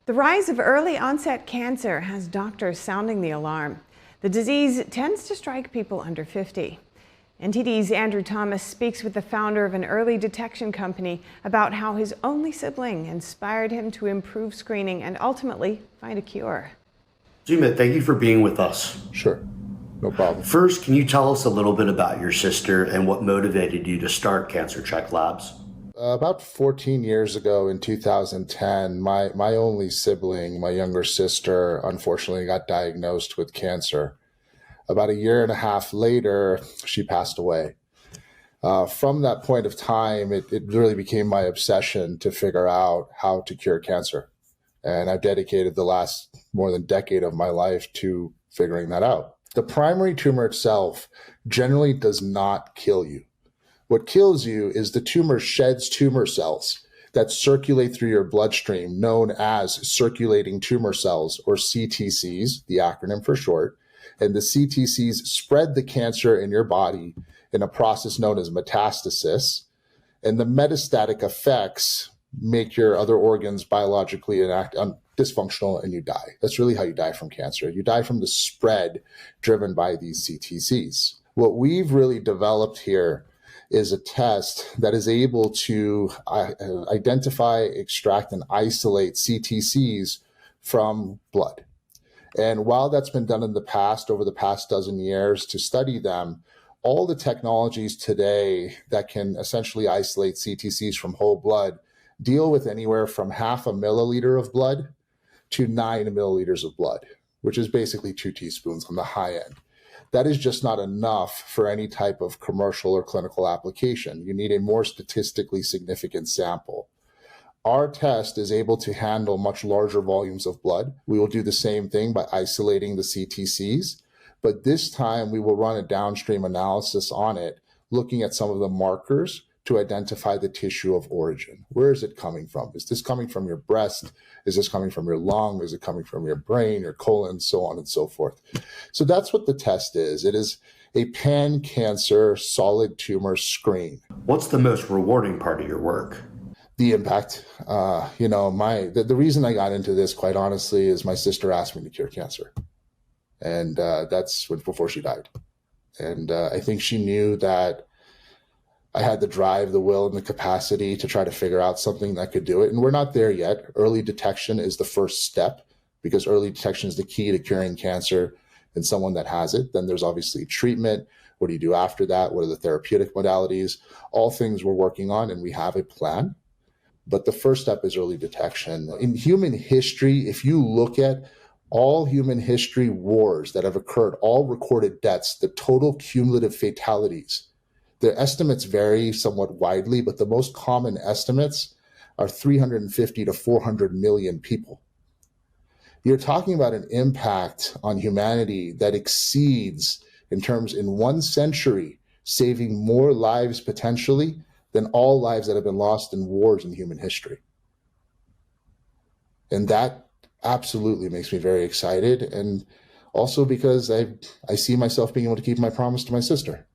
The rise of early onset cancer has doctors sounding the alarm. The disease tends to strike people under 50. NTD's Andrew Thomas speaks with the founder of an early detection company about how his only sibling inspired him to improve screening and ultimately find a cure. Sumit, thank you for being with us. Sure, no problem. First, can you tell us a little bit about your sister and what motivated you to start Cancer Check Labs? About 14 years ago in 2010, my only sibling, my younger sister, unfortunately got diagnosed with cancer. About a year and a half later, she passed away. From that point of time, it really became my obsession to figure out how to cure cancer. And I've dedicated the last more than decade of my life to figuring that out. The primary tumor itself generally does not kill you. What kills you is the tumor sheds tumor cells that circulate through your bloodstream, known as circulating tumor cells, or CTCs, the acronym for short. And the CTCs spread the cancer in your body in a process known as metastasis. And the metastatic effects make your other organs biologically dysfunctional and you die. That's really how you die from cancer. You die from the spread driven by these CTCs. What we've really developed here is a test that is able to identify, extract, and isolate CTCs from blood. And while that's been done in the past, over the past dozen years to study them, all the technologies today that can essentially isolate CTCs from whole blood deal with anywhere from 0.5 milliliter of blood to 9 milliliters of blood, which is basically 2 teaspoons on the high end. That is just not enough for any type of commercial or clinical application. You need a more statistically significant sample. Our test is able to handle much larger volumes of blood. We will do the same thing by isolating the CTCs, but this time we will run a downstream analysis on it, looking at some of the markers to identify the tissue of origin. Where is it coming from? Is this coming from your breast? Is this coming from your lung? Is it coming from your brain, your colon, so on and so forth? So that's what the test is. It is a pan-cancer solid tumor screen. What's the most rewarding part of your work? The impact. The reason I got into this, quite honestly, is my sister asked me to cure cancer. And that's before she died. And I think she knew that I had the drive, the will, and the capacity to try to figure out something that could do it. And we're not there yet. Early detection is the first step because early detection is the key to curing cancer in someone that has it. Then there's obviously treatment. What do you do after that? What are the therapeutic modalities? All things we're working on, and we have a plan. But the first step is early detection. In human history, if you look at all human history wars that have occurred, all recorded deaths, the total cumulative fatalities, the estimates vary somewhat widely, but the most common estimates are 350 to 400 million people. You're talking about an impact on humanity that exceeds, in 1 century, saving more lives potentially than all lives that have been lost in wars in human history. And that absolutely makes me very excited. And also because I see myself being able to keep my promise to my sister.